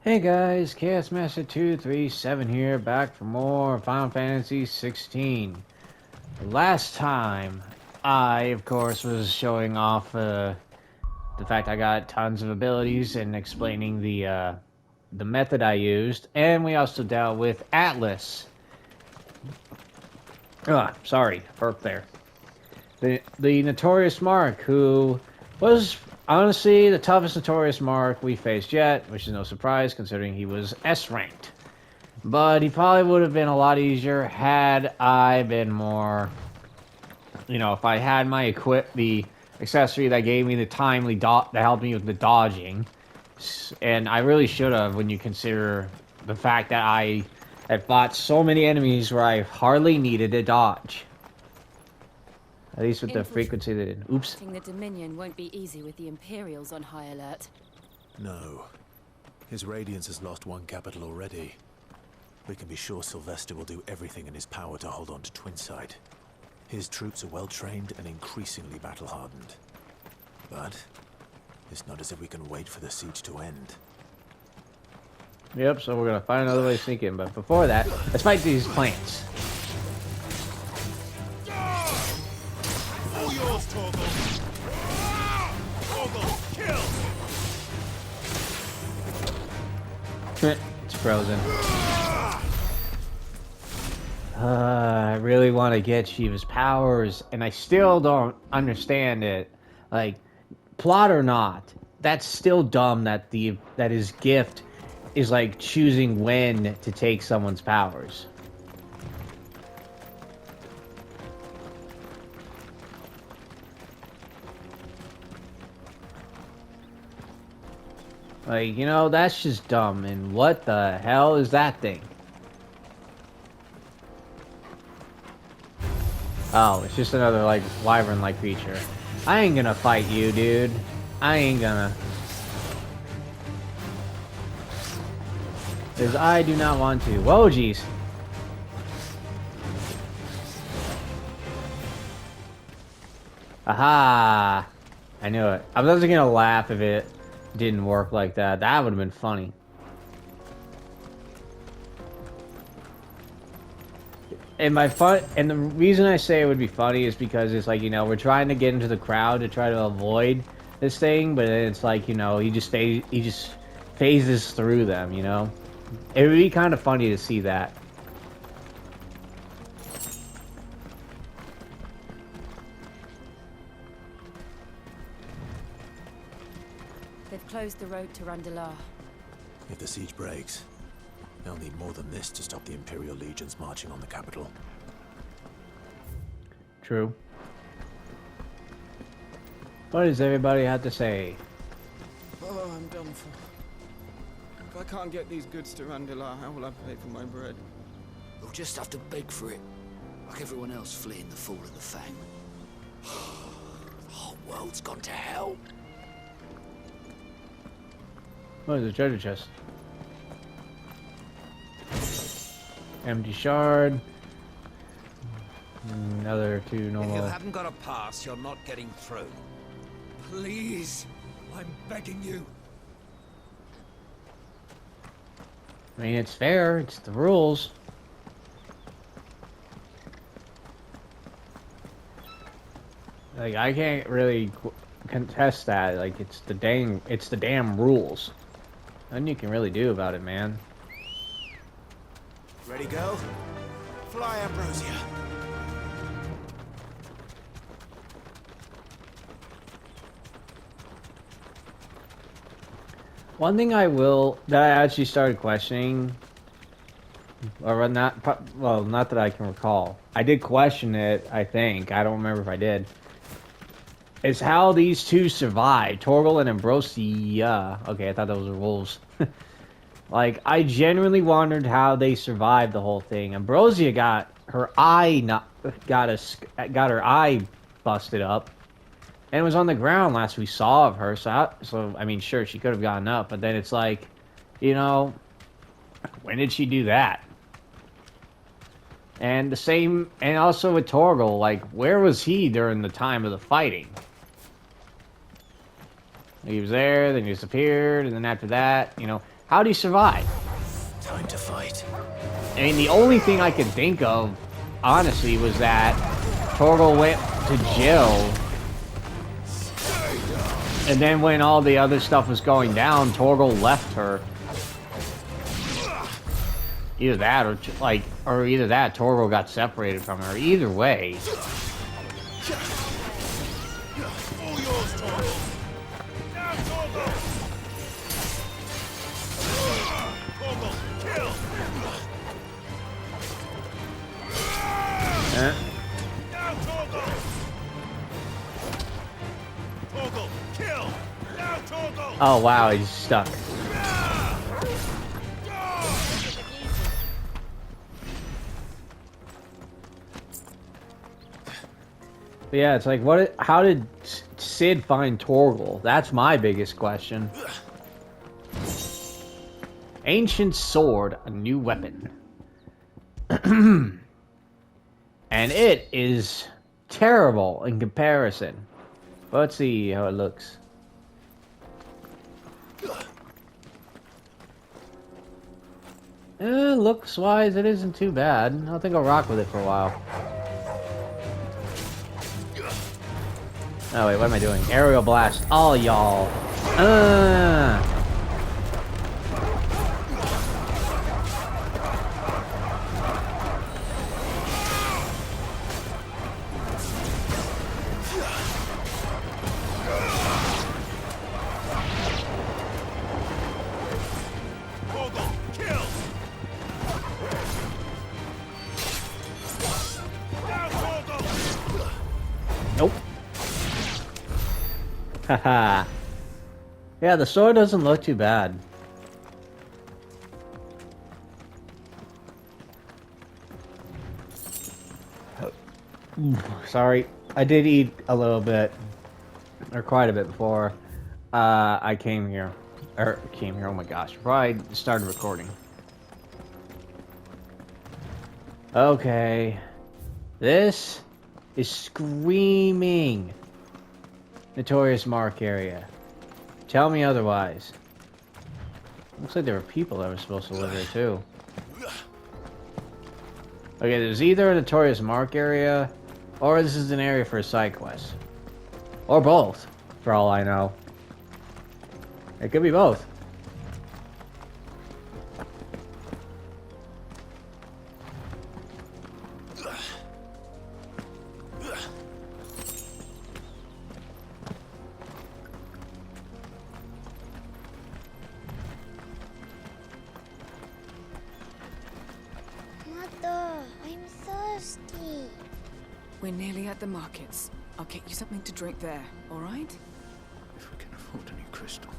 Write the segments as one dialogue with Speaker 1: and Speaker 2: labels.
Speaker 1: Hey guys, Chaos Master 237 here, back for more Final Fantasy XVI. Last time, I, of course, was showing off the fact I got tons of abilities and explaining the method I used, and we also dealt with Atlas. Sorry, burp there. The Notorious Mark, who was honestly the toughest Notorious Mark we faced yet, which is no surprise considering he was S ranked. But he probably would have been a lot easier had I been more, if I had the accessory that gave me the timely dot that helped me with the dodging. And I really should have when you consider the fact that I had fought so many enemies where I hardly needed a dodge. At least with the frequency that it... Oops.
Speaker 2: The Dominion won't be easy with the Imperials on high alert.
Speaker 3: No. His Radiance has lost one capital already. We can be sure Sylvester will do everything in his power to hold on to Twinside. His troops are well-trained and increasingly battle-hardened. But it's not as if we can wait for the siege to end.
Speaker 1: Yep, so we're gonna find another way to sneak in, but before that, let's fight these plants. It's frozen. I really want to get Shiva's powers, and I still don't understand it. Like, plot or not, that's still dumb that his gift is like choosing when to take someone's powers. Like, that's just dumb. And what the hell is that thing? Oh, it's just another, like, wyvern-like creature. I ain't gonna fight you, dude. I ain't gonna. Because I do not want to. Whoa, jeez. Aha! I knew it. I was gonna laugh if it didn't work like that. That would have been funny. And the reason I say it would be funny is because it's like, we're trying to get into the crowd to try to avoid this thing, but then it's like, he just phases through them, It would be kind of funny to see that.
Speaker 2: They've closed the road to Randalar.
Speaker 3: If the siege breaks, they'll need more than this to stop the Imperial legions marching on the capital.
Speaker 1: True. What does everybody have to say?
Speaker 4: Oh, I'm done for. If I can't get these goods to Randalar, how will I pay for my bread?
Speaker 5: We'll just have to beg for it, like everyone else fleeing the fall of the Fang. The whole world's gone to hell.
Speaker 1: What is the treasure chest? Empty shard. Another two normal.
Speaker 6: If you haven't got a pass, you're not getting through. Please, I'm begging you.
Speaker 1: I mean, it's fair. It's the rules. Like, I can't really contest that. Like, it's the damn rules. Nothing you can really do about it, man.
Speaker 3: Ready, go? Fly, Ambrosia.
Speaker 1: One thing that I actually started questioning, or not that I can recall. I did question it, I think. I don't remember if I did. Is how these two survived. Torgal and Ambrosia. Okay, I thought those were wolves. Like, I genuinely wondered how they survived the whole thing. Ambrosia got her eye got her eye busted up, and it was on the ground last we saw of her. So I mean, sure, she could have gotten up, but then it's like, when did she do that? And the same, and also with Torgal, like, where was he during the time of the fighting? He was there, then he disappeared, and then after that, How'd he survive?
Speaker 3: Time to fight.
Speaker 1: I mean, the only thing I could think of, honestly, was that Torgal went to Jill, and then when all the other stuff was going down, Torgal left her. Either that, or either that, Torgal got separated from her. Either way.
Speaker 3: All yours, Torgal. Now, Torgal. Torgal, kill.
Speaker 1: Eh?
Speaker 3: Now, Torgal. Torgal, kill. Now, Torgal.
Speaker 1: Oh wow, he's stuck. But yeah, it's like, how did Cid find Torgal? That's my biggest question. Ancient sword, a new weapon. And it is terrible in comparison. But let's see how it looks. Looks-wise, it isn't too bad. I think I'll rock with it for a while. Oh wait, what am I doing? Aerial blast. Oh, y'all. Nope. Haha. Yeah, the sword doesn't look too bad. Sorry, I did eat a little bit, or quite a bit before I came here. Oh my gosh, before I started recording. Okay. This is screaming Notorious Mark area. Tell me otherwise. Looks like there were people that were supposed to live there too. Okay, there's either a Notorious Mark area, or this is an area for a side quest. Or both, for all I know. It could be both.
Speaker 2: We're nearly at the markets. I'll get you something to drink there, all right?
Speaker 3: If we can afford a new crystal.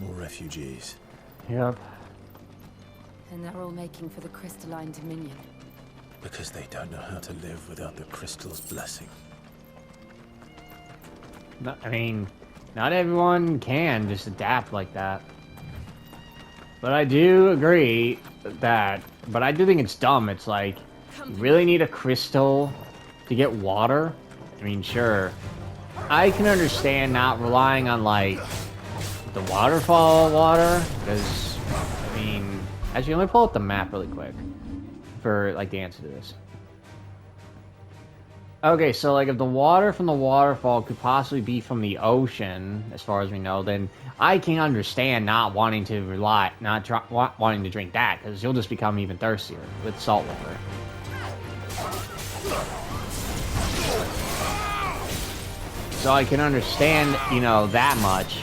Speaker 3: More refugees.
Speaker 1: Yep.
Speaker 2: And they're all making for the crystalline dominion.
Speaker 3: Because they don't know how to live without the crystal's blessing.
Speaker 1: I mean, not everyone can just adapt like that. But I do agree that, but I do think it's dumb. It's like, you really need a crystal to get water? I mean, sure. I can understand not relying on, like, the waterfall water, because, I mean, actually, let me pull up the map really quick for, like, the answer to this. Okay, so, like, if the water from the waterfall could possibly be from the ocean, as far as we know, then I can understand not wanting to wanting to drink that, because you'll just become even thirstier with salt water. So I can understand, you know, that much.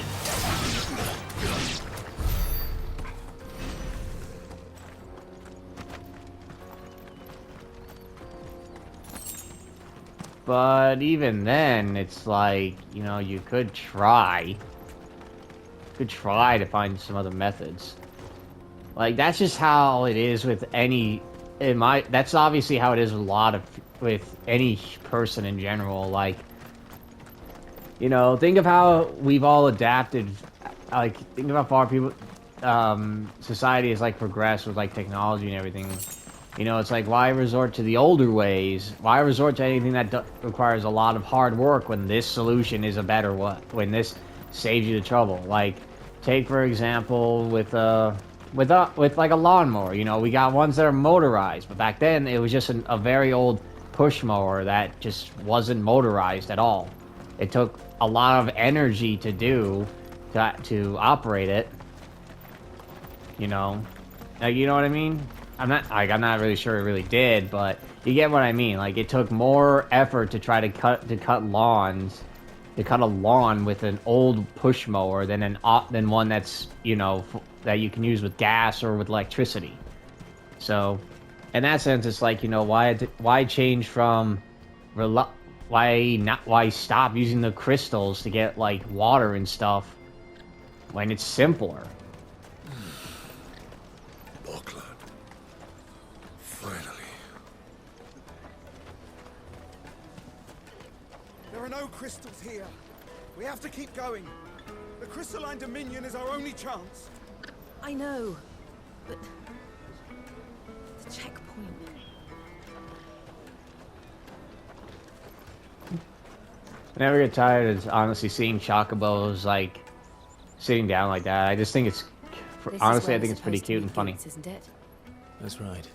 Speaker 1: But even then, it's like, you know, you could try. To find some other methods. Like, that's just how it is with any... that's obviously how it is with any person in general. Like, you know, think of how we've all adapted. Like, think of how far society has, like, progressed with, like, technology and everything. You know, it's like, why resort to the older ways? Why resort to anything that requires a lot of hard work when this solution is a better one? When this saves you the trouble? Like, take for example with like a lawnmower. You know, we got ones that are motorized, but back then it was just a very old push mower that just wasn't motorized at all. It took a lot of energy to do to operate it. You know, like, you know what I mean? I'm not really sure it really did, but you get what I mean. Like, it took more effort to try to cut a lawn with an old push mower than one that's, you know, that you can use with gas or with electricity. So, in that sense, it's like, you know, why change from why stop using the crystals to get like water and stuff when it's simpler?
Speaker 3: Boklad. Finally.
Speaker 4: There are no crystals here. We have to keep going. The crystalline dominion is our only chance.
Speaker 2: I know, but the checkpoint.
Speaker 1: I never get tired of honestly seeing chocobos like sitting down like that. I just think it's honestly I think it's pretty cute and funny.
Speaker 2: Isn't it?
Speaker 3: That's right.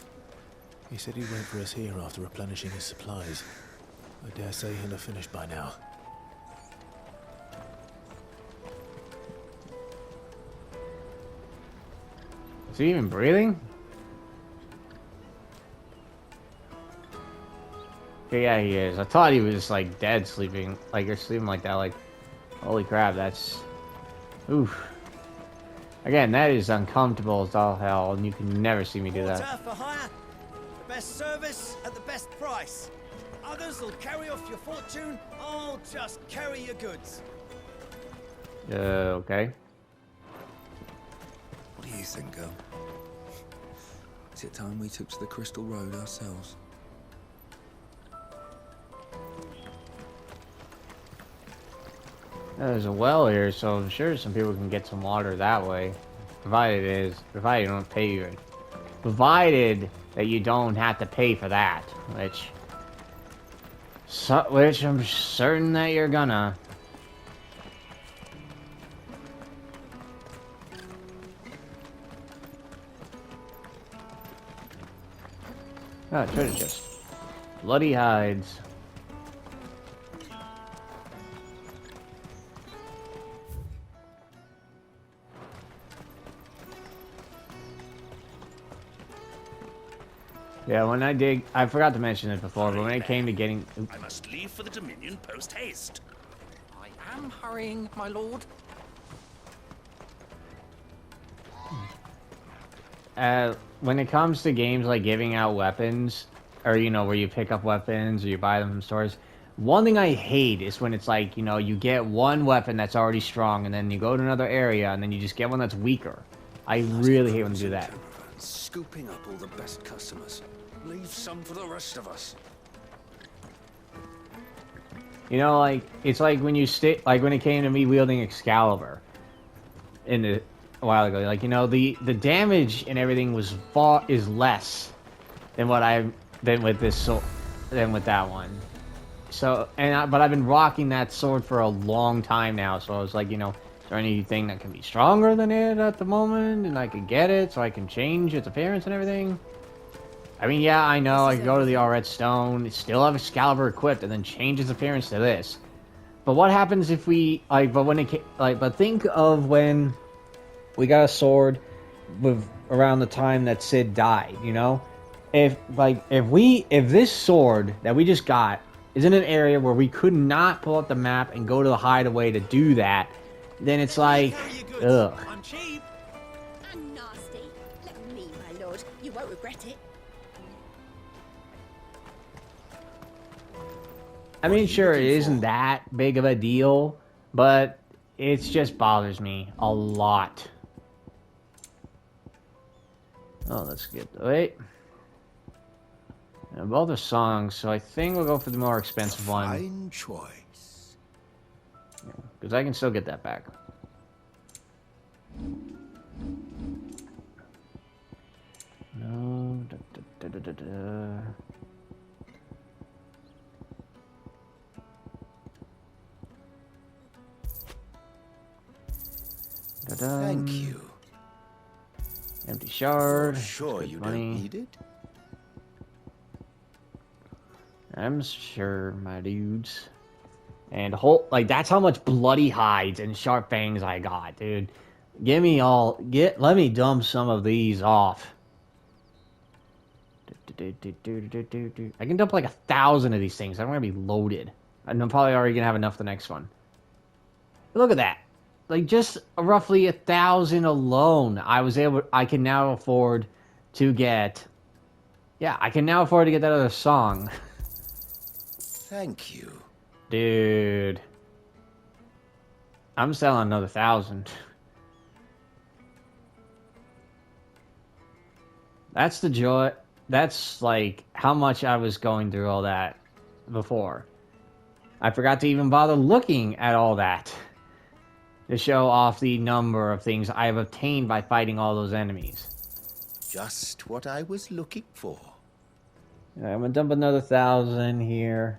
Speaker 3: He said he'd wait for us here after replenishing his supplies. I dare say he'll have finished by now.
Speaker 1: Is he even breathing? Okay, yeah, he is. I thought he was like dead sleeping, like you're sleeping like that. Like, holy crap, that's oof. Again, that is uncomfortable as all hell, and you can never see me do that.
Speaker 6: Water for hire. The best service at the best price. Others will carry off your fortune. I'll just carry your goods.
Speaker 1: Okay.
Speaker 5: What do you think, girl? Is it time we took to the Crystal Road ourselves?
Speaker 1: There's a well here, so I'm sure some people can get some water that way. Provided you don't pay provided that you don't have to pay for that, which I'm certain that you're gonna. Oh, treasure chest. Bloody hides. Yeah, when I forgot to mention it before, but when it came to getting...
Speaker 7: I must leave for the Dominion post-haste.
Speaker 8: I am hurrying, my lord.
Speaker 1: When it comes to games like giving out weapons, or, you know, where you pick up weapons or you buy them from stores, one thing I hate is when it's like, you know, you get one weapon that's already strong, and then you go to another area, and then you just get one that's weaker. I really hate when they do that.
Speaker 5: Scooping up all the best customers. Leave some for the rest of us.
Speaker 1: You know, like, it's like when when it came to me wielding Excalibur a while ago. Like, you know, the damage and everything is less than with that one. So, but I've been rocking that sword for a long time now. So I was like, you know, is there anything that can be stronger than it at the moment, and I could get it so I can change its appearance and everything? I mean, yeah, I know, I could go to the All Red Stone, still have Excalibur equipped, and then change its appearance to this. But what happens if we, but think of when we got a sword around the time that Sid died, you know? If this sword that we just got is in an area where we could not pull up the map and go to the hideaway to do that, then it's like, ugh.
Speaker 6: I'm cheap.
Speaker 9: I'm nasty. Let me, my lord. You won't regret it.
Speaker 1: I mean, sure, it isn't that big of a deal, but it just bothers me a lot. Oh, let's get wait. And both are songs, so I think we'll go for the more expensive one.
Speaker 3: Fine choice.
Speaker 1: Because I can still get that back. No. Da-da-da-da. Da-dum.
Speaker 6: Thank you.
Speaker 1: Empty shard.
Speaker 6: You're sure
Speaker 1: Good
Speaker 6: you
Speaker 1: money.
Speaker 6: don't need it?
Speaker 1: I'm sure, my dudes. And whole like that's how much bloody hides and sharp fangs I got, dude. Give me all let me dump some of these off. I can dump like 1,000 of these things. I'm gonna be loaded. And I'm probably already gonna have enough the next one. Look at that. Like just roughly 1,000 alone. I can now afford to get. Yeah, I can now afford to get that other song.
Speaker 6: Thank you.
Speaker 1: Dude. I'm selling another 1,000. That's the joy. That's like how much I was going through all that before. I forgot to even bother looking at all that to show off the number of things I have obtained by fighting all those enemies.
Speaker 6: Just what I was looking for.
Speaker 1: Right, I'm gonna dump another 1,000 here.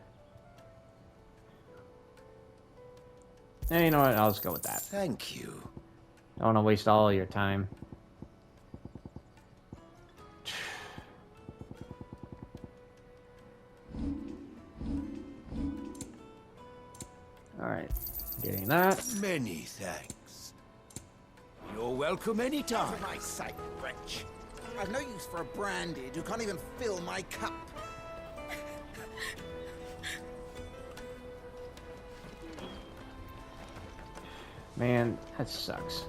Speaker 1: And you know what? I'll just go with that.
Speaker 6: Thank you.
Speaker 1: I don't want to waste all your time. Alright. Getting that.
Speaker 6: Many thanks. You're welcome anytime.
Speaker 10: For my sake, wretch. I've no use for a branded who can't even fill my cup.
Speaker 1: Man, that sucks.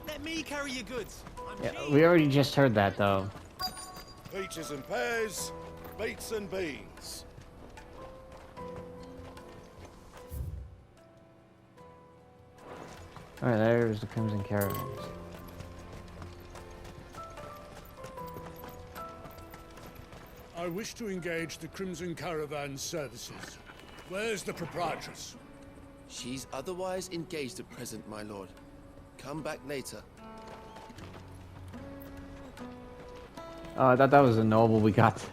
Speaker 6: Let me carry your goods.
Speaker 1: Yeah, we already just heard that, though.
Speaker 11: Peaches and pears, beets and beans.
Speaker 1: Alright, there's the Crimson Caravans.
Speaker 12: I wish to engage the Crimson Caravan services. Where's the proprietress?
Speaker 13: She's otherwise engaged at present, my lord. Come back later.
Speaker 1: Oh, I thought that was a noble we got.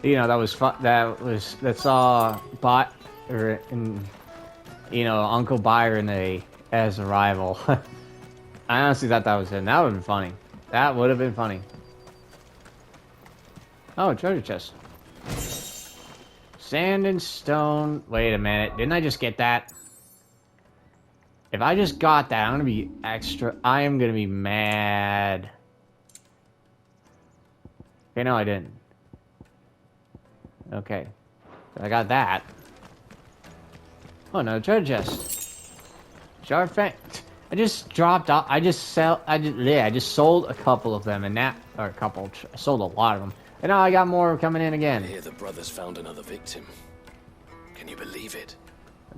Speaker 1: You know, that was fun. That saw Bot or in, you know, Uncle Byron as a rival. I honestly thought that was him. That would have been funny. That would have been funny. Oh, treasure chest. Sand and stone. Wait a minute. Didn't I just get that? If I just got that, I'm gonna be extra. I am gonna be mad. Okay, no, I didn't. Okay. So I got that. Oh no, treasure chest. Sharp fang. I just dropped off. I just sold a couple of them, and now, or a couple. I sold a lot of them, and now I got more coming in again.
Speaker 14: I hear the brothers found another victim. Can you believe it?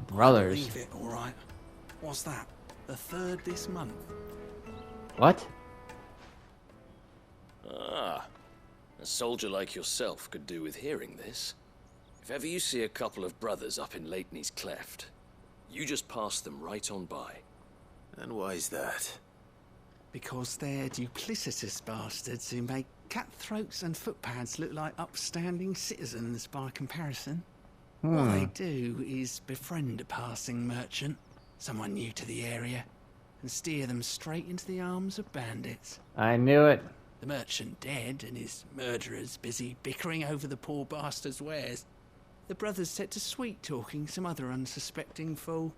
Speaker 1: Brothers.
Speaker 10: Believe it, all right. What's that? The third this month.
Speaker 1: What?
Speaker 14: Ah, a soldier like yourself could do with hearing this. If ever you see a couple of brothers up in Leitney's Cleft, you just pass them right on by.
Speaker 3: And why's that?
Speaker 10: Because they're duplicitous bastards who make cutthroats and footpads look like upstanding citizens by comparison. What they do is befriend a passing merchant, someone new to the area, and steer them straight into the arms of bandits.
Speaker 1: I knew it.
Speaker 10: The merchant dead and his murderers busy bickering over the poor bastard's wares. The brothers set to sweet-talking some other unsuspecting fool,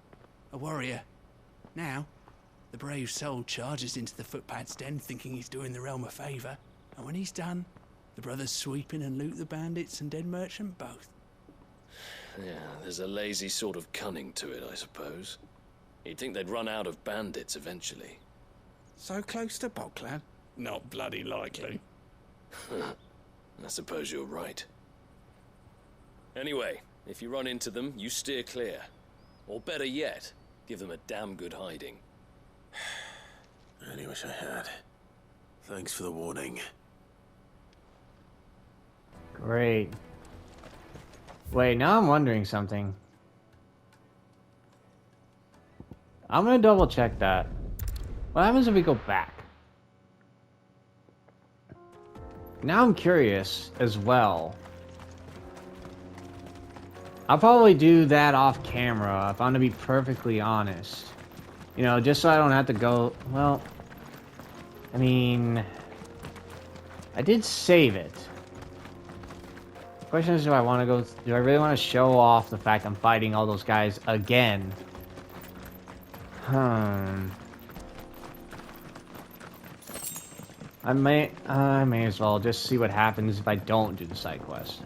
Speaker 10: a warrior. Now, the brave soul charges into the footpad's den thinking he's doing the realm a favour, and when he's done, the brothers sweep in and loot the bandits and dead merchant both.
Speaker 14: Yeah, there's a lazy sort of cunning to it, I suppose. You'd think they'd run out of bandits eventually.
Speaker 10: So close to Boklad? Not bloody likely.
Speaker 14: I suppose you're right. Anyway, if you run into them, you steer clear. Or better yet, give them a damn good hiding.
Speaker 3: I only wish I had. Thanks for the warning.
Speaker 1: Great. Wait, now I'm wondering something. I'm gonna double check that. What happens if we go back? Now I'm curious as well. I'll probably do that off camera if I'm gonna be perfectly honest. You know, just so I don't have to go... Well, I mean... I did save it. The question is, do I want to go... Do I really want to show off the fact I'm fighting all those guys again? I may as well just see what happens if I don't do the side quest.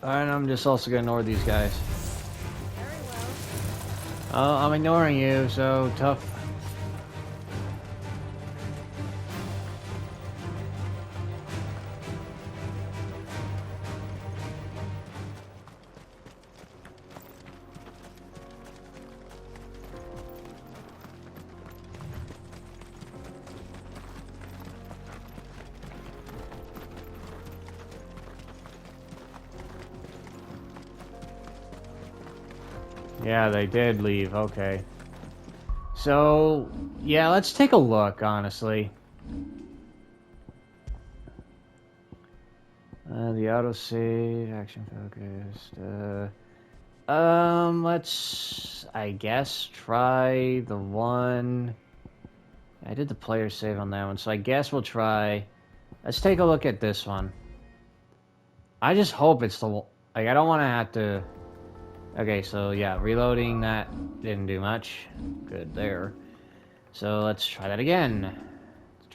Speaker 1: Alright, I'm just also gonna ignore these guys.
Speaker 9: Very well.
Speaker 1: Oh, I'm ignoring you, so tough. Yeah, they did leave, okay. So, yeah, let's take a look, honestly. The autosave, action focused, let's, I guess, try the one... I did the player save on that one, so I guess we'll try... Let's take a look at this one. I just hope it's the... Like, I don't want to have to... Okay, so yeah, reloading that didn't do much. Good there. So let's try that again. Let's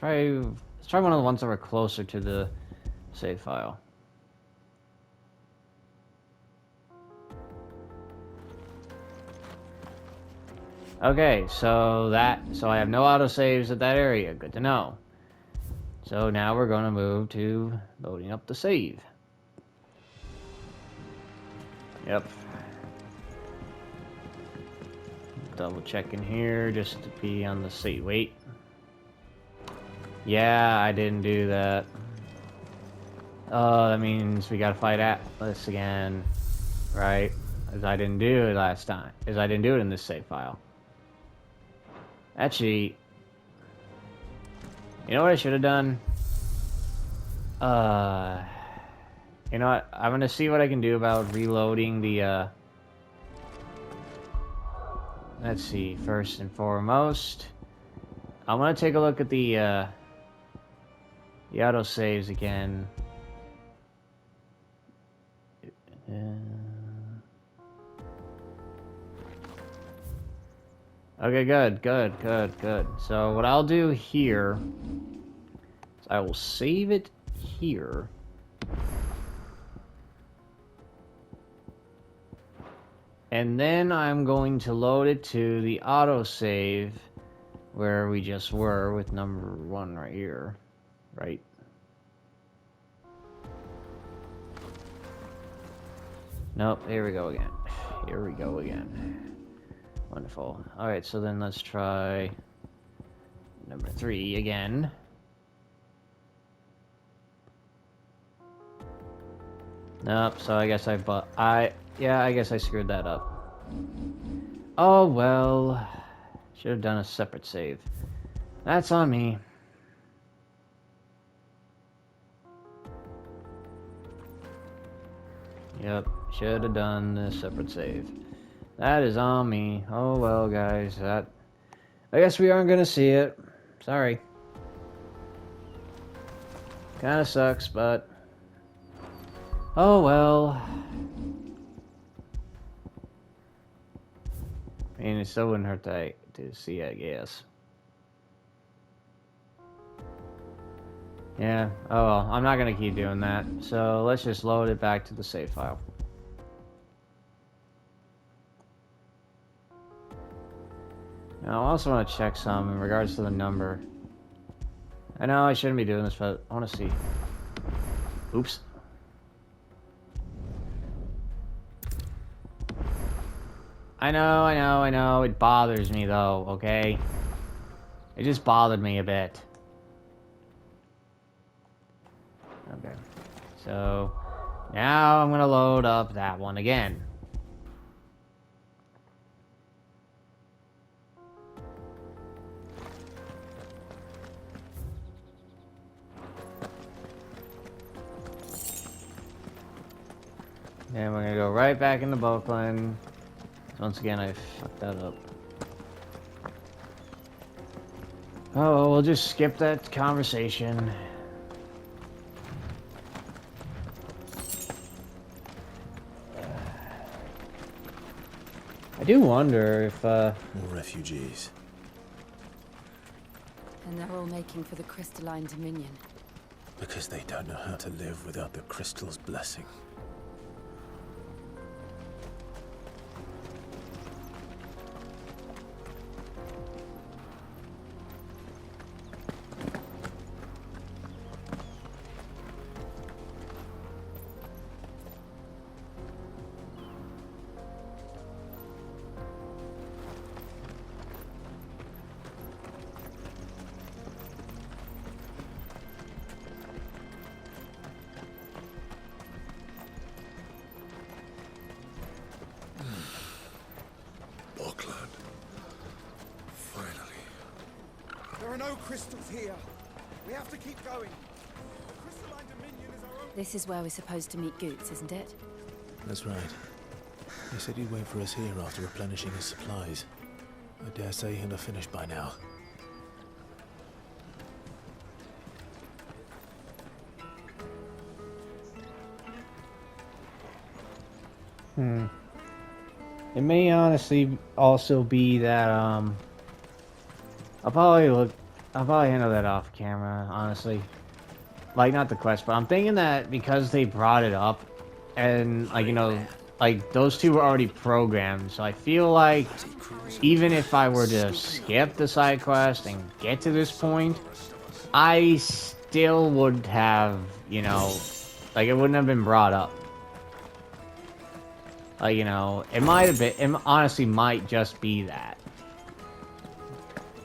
Speaker 1: try one of the ones that were closer to the save file. Okay, so I have no autosaves at that area. Good to know. So now we're going to move to loading up the save. Yep. Double checking here just to be on the save. Wait. Yeah, I didn't do that. Oh, that means we gotta fight Atlas again. Right? As I didn't do it last time. As I didn't do it in this save file. Actually, you know what I should have done? You know what? I'm gonna see what I can do about reloading the, let's see, first and foremost. I'm gonna take a look at the autosaves again. Okay, good. So what I'll do here is I will save it here. And then I'm going to load it to the autosave where we just were with number 1 right here. Right? Nope, here we go again. Here we go again. Wonderful. Alright, so then let's try number 3 again. Nope, so I guess I guess I screwed that up. Oh well. Should have done a separate save. That's on me. Yep, should have done a separate save. That is on me. Oh well, guys. I guess we aren't gonna see it. Sorry. Kinda sucks, but... Oh well. I mean, it still wouldn't hurt to see, I guess. Yeah, oh well, I'm not gonna keep doing that. So let's just load it back to the save file. Now I also want to check some in regards to the number. I know I shouldn't be doing this, but I want to see. Oops. I know. It bothers me, though, okay? It just bothered me a bit. Okay. So, now I'm gonna load up that one again. And we're gonna go right back into Boklad. Once again, I fucked that up. Oh, we'll just skip that conversation. I do wonder if,
Speaker 3: More refugees.
Speaker 15: And they're all making for the crystalline dominion.
Speaker 3: Because they don't know how to live without the crystal's blessing.
Speaker 11: Boklad. Finally.
Speaker 6: There are no crystals here. We have to keep going. The crystalline dominion is our own.
Speaker 15: This is where we're supposed to meet Goots, isn't it?
Speaker 3: That's right. He said he'd wait for us here after replenishing his supplies. I dare say he'll have finished by now.
Speaker 1: It may honestly also be that, I'll probably handle that off camera, honestly. Like, not the quest, but I'm thinking that because they brought it up, and, like, you know, like, those two were already programmed, so I feel like even if I were to skip the side quest and get to this point, I still would have, you know, like, it wouldn't have been brought up. Like, you know, it might have been, it honestly might just be that.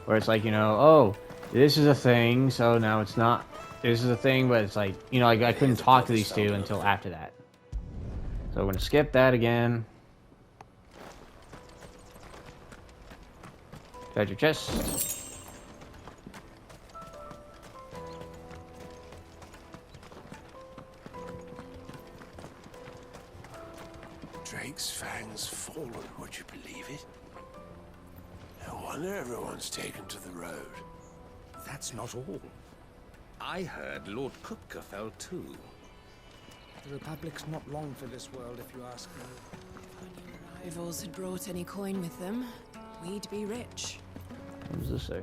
Speaker 1: Where it's like, you know, oh, this is a thing, so now it's not, this is a thing, but it's like, you know, like, I couldn't talk to these two until after that. So we're gonna skip that again. Treasure chest.
Speaker 11: Drake's fangs fallen, would you believe it? No wonder everyone's taken to the road.
Speaker 16: That's not all. I heard Lord Kupka fell too.
Speaker 4: The Republic's not long for this world, if you ask me.
Speaker 2: If our new rivals had brought any coin with them, we'd be rich.
Speaker 1: What does this say?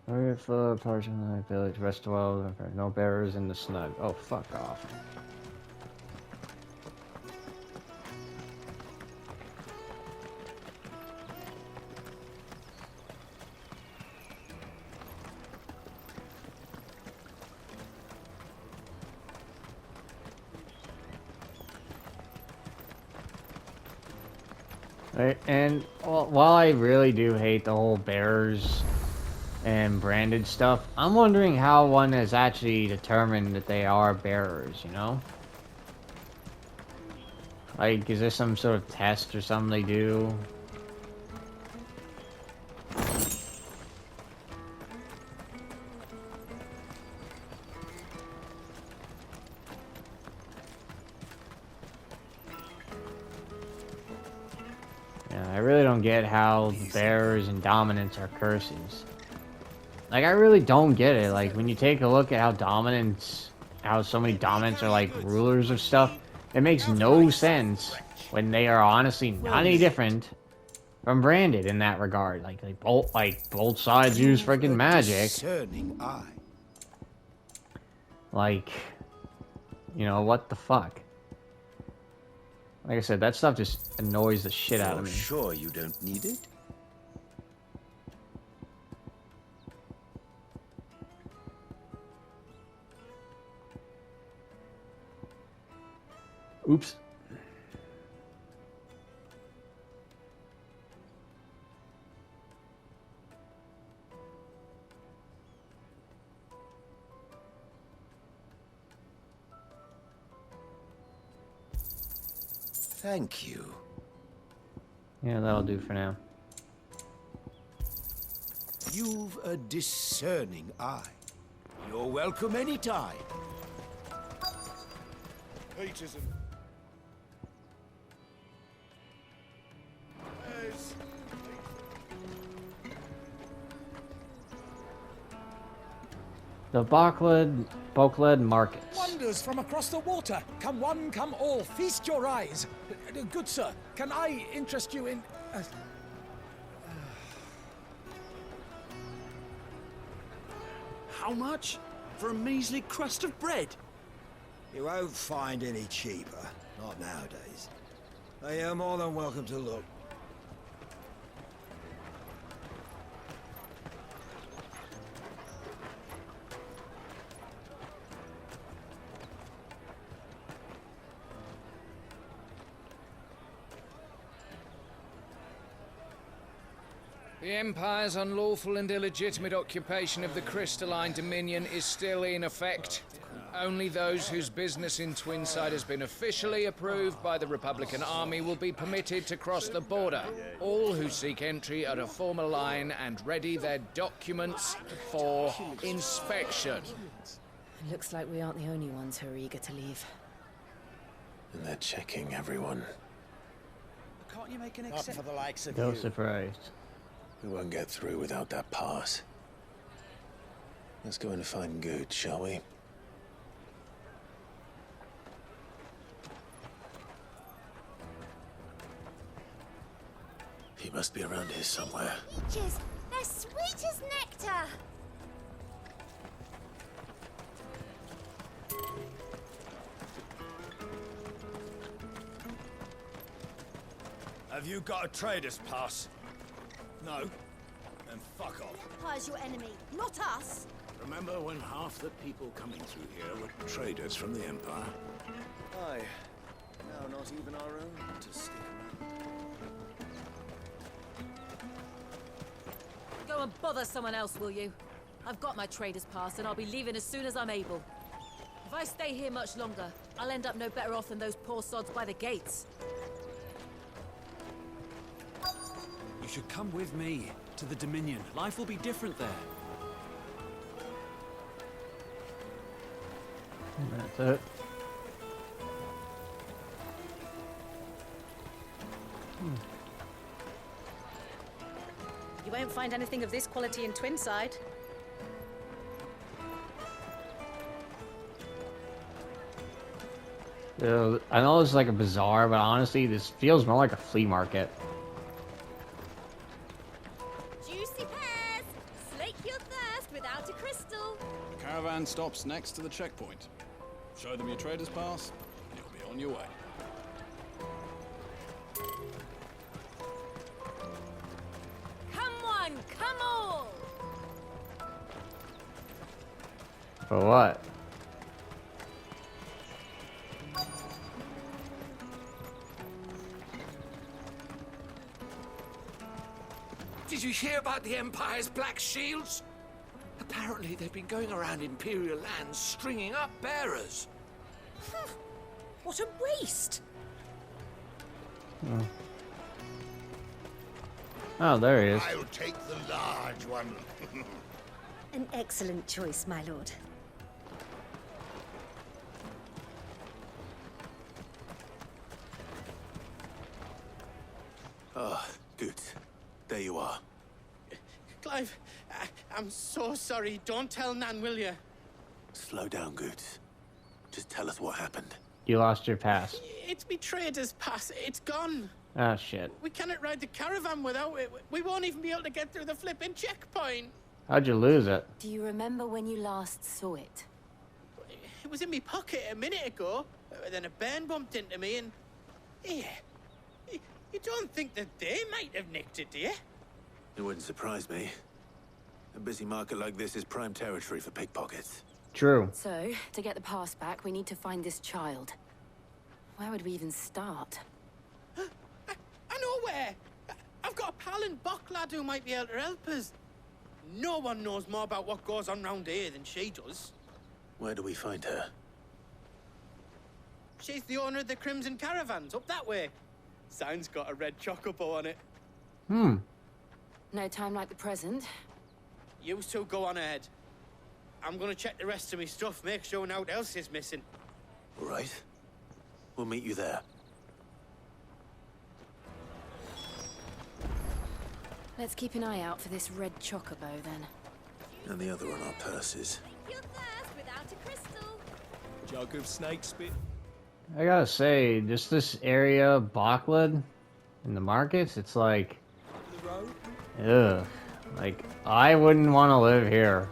Speaker 1: Hurry for portion of the village, rest well, no bearers in the snug. Oh, fuck off. Right, and while I really do hate the whole bearers and branded stuff, I'm wondering how one has actually determined that they are bearers, you know? Like, is there some sort of test or something they do? I really don't get how the bearers and dominants are curses. Like, I really don't get it. Like, when you take a look at how so many dominants are like rulers of stuff, it makes no sense when they are honestly not any different from branded in that regard. Like both sides use freaking magic. Like, you know, what the fuck? Like I said, that stuff just annoys the shit out of me.
Speaker 16: Sure you don't need it?
Speaker 1: Oops.
Speaker 16: Thank you.
Speaker 1: Yeah, that'll do for now.
Speaker 16: You've a discerning eye. You're welcome anytime.
Speaker 12: Peterson.
Speaker 1: The Boklad markets.
Speaker 17: Wonders from across the water. Come one, come all. Feast your eyes. Good sir, can I interest you in...
Speaker 6: How much? For a measly crust of bread?
Speaker 18: You won't find any cheaper. Not nowadays. They are more than welcome to look.
Speaker 19: The Empire's unlawful and illegitimate occupation of the crystalline dominion is still in effect. Only those whose business in Twinside has been officially approved by the Republican Army will be permitted to cross the border. All who seek entry are to form a line and ready their documents for inspection.
Speaker 15: Looks like we aren't the only ones who are eager to leave.
Speaker 3: And they're checking everyone.
Speaker 6: Can't you make an
Speaker 18: Not for the likes of
Speaker 1: No
Speaker 18: you.
Speaker 1: surprise.
Speaker 3: We won't get through without that pass. Let's go in and find Good, shall we? He must be around here somewhere.
Speaker 9: Peaches! They're sweet as nectar!
Speaker 6: Have you got a trader's pass? No? Then fuck off.
Speaker 9: Empire's your enemy, not us!
Speaker 16: Remember when half the people coming through here were traders from the Empire?
Speaker 13: Aye. Now not even our own to stick around.
Speaker 20: Go and bother someone else, will you? I've got my trader's pass and I'll be leaving as soon as I'm able. If I stay here much longer, I'll end up no better off than those poor sods by the gates.
Speaker 6: You should come with me to the Dominion. Life will be different there.
Speaker 1: That's it.
Speaker 20: You won't find anything of this quality in Twinside.
Speaker 1: I know it's like a bazaar, but honestly, this feels more like a flea market.
Speaker 9: Juicy pears! Slake your thirst without a crystal!
Speaker 21: The caravan stops next to the checkpoint. Show them your trader's pass, and you'll be on your way.
Speaker 20: Come one, come all!
Speaker 1: For what?
Speaker 5: Did you hear about the Empire's Black Shields? Apparently they've been going around Imperial lands stringing up bearers.
Speaker 20: What a waste!
Speaker 1: Oh, there he is.
Speaker 11: I'll take the large one.
Speaker 9: An excellent choice, my lord.
Speaker 3: Ah, Good. There you are.
Speaker 10: Clive, I'm so sorry. Don't tell Nan, will you?
Speaker 3: Slow down, Good. Just tell us what happened.
Speaker 1: You lost your pass.
Speaker 10: It's me trader's pass. It's gone.
Speaker 1: Ah, shit.
Speaker 10: We cannot ride the caravan without it. We won't even be able to get through the flipping checkpoint.
Speaker 1: How'd you lose it?
Speaker 15: Do you remember when you last saw it?
Speaker 10: It was in my pocket a minute ago. Then a bairn bumped into me and... Yeah. You don't think that they might have nicked it, do you?
Speaker 3: It wouldn't surprise me. A busy market like this is prime territory for pickpockets.
Speaker 1: True.
Speaker 15: So, to get the pass back, we need to find this child. Where would we even start?
Speaker 10: I know where! I've got a pal in Boklad who might be able to help us. No one knows more about what goes on round here than she does.
Speaker 3: Where do we find her?
Speaker 10: She's the owner of the Crimson Caravans, up that way. Sign's got a red chocobo on it.
Speaker 15: No time like the present.
Speaker 10: You two go on ahead. I'm gonna check the rest of my stuff, make sure nothing else is missing.
Speaker 3: Right. We'll meet you there.
Speaker 15: Let's keep an eye out for this red chocobo, then.
Speaker 3: And the other on our purses.
Speaker 9: Your thirst without a crystal.
Speaker 6: Jug of snake spit.
Speaker 1: I gotta say, just this area, Boklad, in the markets, it's like, ugh. Like, I wouldn't want to live here.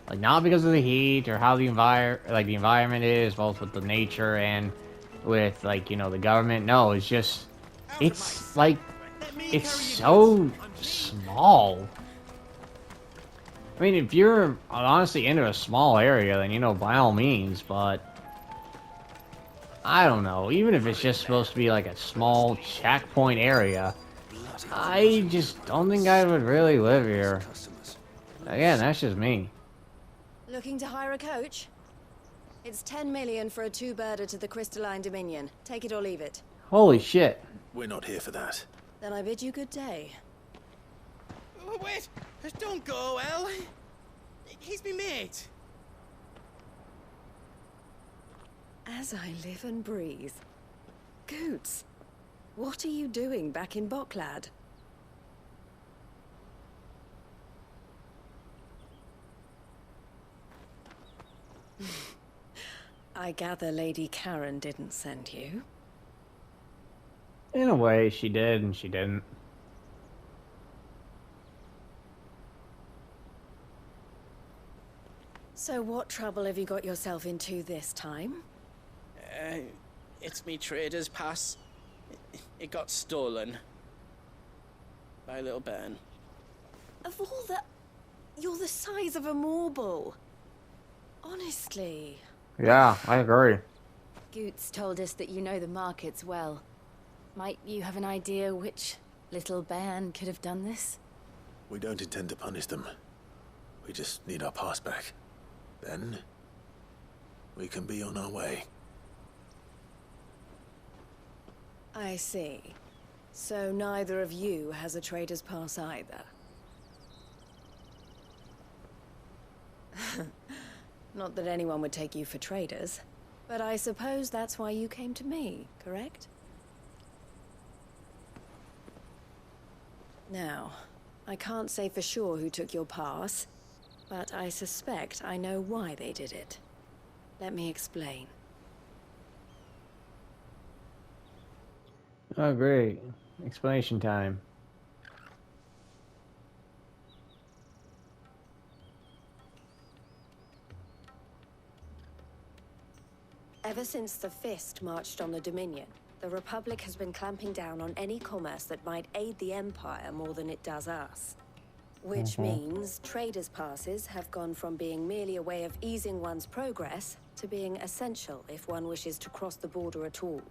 Speaker 1: Like, not because of the heat or how the environment is, both with the nature and with, like, you know, the government. No, it's just, it's like, it's so small. I mean, if you're honestly into a small area, then, you know, by all means, but I don't know. Even if it's just supposed to be like a small checkpoint area, I just don't think I would really live here. Again, that's just me.
Speaker 7: Looking to hire a coach? It's 10 million for a two-birder to the Crystalline Dominion. Take it or leave it.
Speaker 1: Holy shit.
Speaker 3: We're not here for that.
Speaker 7: Then I bid you good day.
Speaker 6: Oh, wait! Don't go, El. He's me mate.
Speaker 7: As I live and breathe. Goots, what are you doing back in Boklad? I gather Lady Karen didn't send you.
Speaker 1: In a way, she did and she didn't.
Speaker 7: So what trouble have you got yourself into this time?
Speaker 6: It's me trader's pass. It got stolen. By a little bairn.
Speaker 7: Of all the... You're the size of a marble. Honestly.
Speaker 1: Yeah, I agree.
Speaker 15: Goots told us that you know the markets well. Might you have an idea which little bairn could have done this?
Speaker 3: We don't intend to punish them. We just need our pass back. Then, we can be on our way.
Speaker 7: I see. So neither of you has a trader's pass either. Not that anyone would take you for traders, but I suppose that's why you came to me, correct? Now, I can't say for sure who took your pass, but I suspect I know why they did it. Let me explain.
Speaker 1: Oh, great. Explanation time.
Speaker 7: Ever since the Fist marched on the Dominion, the Republic has been clamping down on any commerce that might aid the Empire more than it does us. Which means traders' passes have gone from being merely a way of easing one's progress to being essential if one wishes to cross the border at all.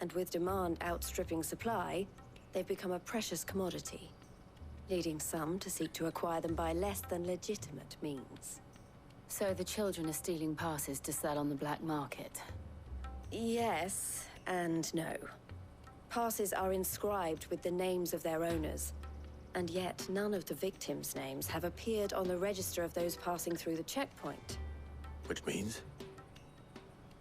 Speaker 7: And with demand outstripping supply, they've become a precious commodity, leading some to seek to acquire them by less than legitimate means.
Speaker 15: So the children are stealing passes to sell on the black market?
Speaker 7: Yes, and no. Passes are inscribed with the names of their owners, and yet none of the victims' names have appeared on the register of those passing through the checkpoint.
Speaker 3: Which means?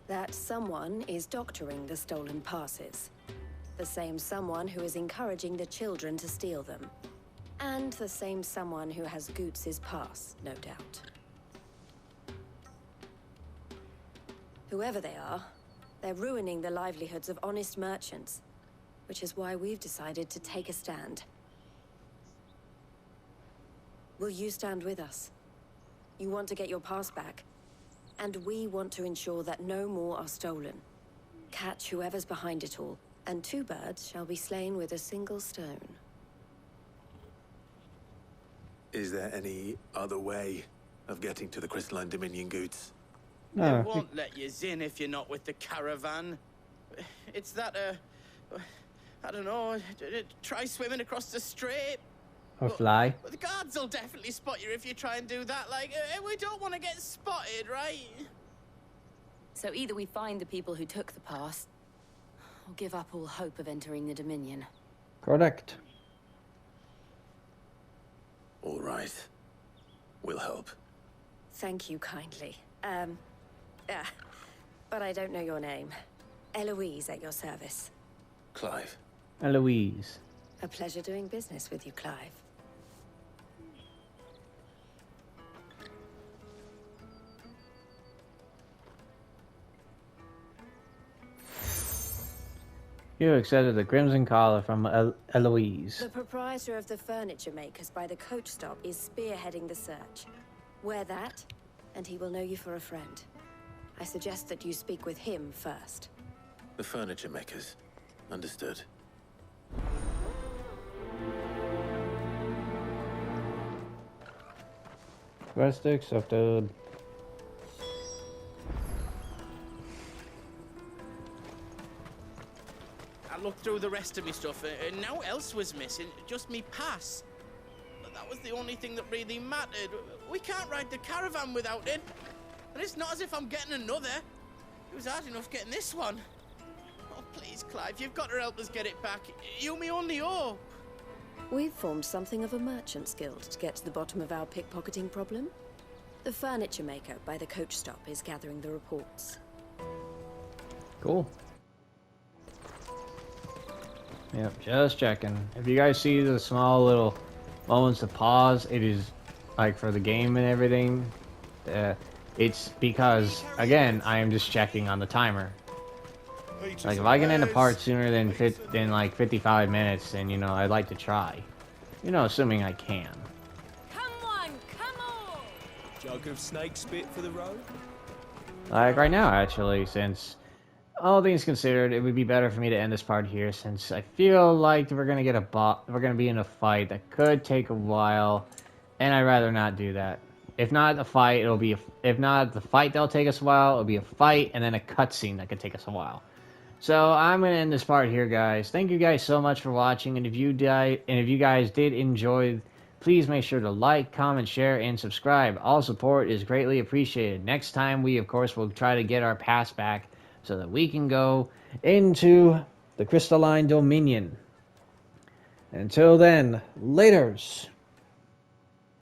Speaker 7: That someone is doctoring the stolen passes. The same someone who is encouraging the children to steal them. And the same someone who has Goots' pass, no doubt. Whoever they are, they're ruining the livelihoods of honest merchants, which is why we've decided to take a stand. Will you stand with us? You want to get your pass back, and we want to ensure that no more are stolen. Catch whoever's behind it all, and two birds shall be slain with a single stone.
Speaker 3: Is there any other way of getting to the Crystalline Dominion, Goots?
Speaker 6: They won't let you in if you're not with the caravan. It's that, I don't know, try swimming across the strait.
Speaker 1: Or fly.
Speaker 6: But the guards will definitely spot you if you try and do that. Like, we don't want to get spotted, right?
Speaker 15: So either we find the people who took the pass, or give up all hope of entering the Dominion.
Speaker 1: Correct.
Speaker 3: All right. We'll help.
Speaker 7: Thank you kindly. But I don't know your name. Eloise at your service.
Speaker 3: Clive.
Speaker 1: Eloise.
Speaker 7: A pleasure doing business with you, Clive.
Speaker 1: You accepted the crimson collar from Eloise.
Speaker 7: The proprietor of the furniture makers by the coach stop is spearheading the search. Wear that, and he will know you for a friend. I suggest that you speak with him first.
Speaker 3: The furniture makers. Understood.
Speaker 1: Quest accepted.
Speaker 6: I looked through the rest of my stuff, and now else was missing, just me pass. But that was the only thing that really mattered. We can't ride the caravan without it. And it's not as if I'm getting another. It was hard enough getting this one. Oh, please, Clive, you've got to help us get it back. You're my only hope.
Speaker 7: We've formed something of a merchant's guild to get to the bottom of our pickpocketing problem. The furniture maker by the coach stop is gathering the reports.
Speaker 1: Cool. Yep, just checking. If you guys see the small little moments of pause, it is like for the game and everything. It's because, again, I am just checking on the timer. Like, if I can end a part sooner than like 55 minutes, then, you know, I'd like to try. You know, assuming I can.
Speaker 9: Come on, come on!
Speaker 11: Jug of snake spit for the road?
Speaker 1: Like, right now, actually, since all things considered, it would be better for me to end this part here, since I feel like we're gonna get we're gonna be in a fight that could take a while, and I'd rather not do that. If not the fight, if not the fight that'll take us a while, it'll be a fight and then a cutscene that could take us a while. So I'm gonna end this part here, guys. Thank you guys so much for watching, and if you guys did enjoy, please make sure to like, comment, share, and subscribe. All support is greatly appreciated. Next time, we of course will try to get our pass back so that we can go into the Crystalline Dominion. Until then, laters.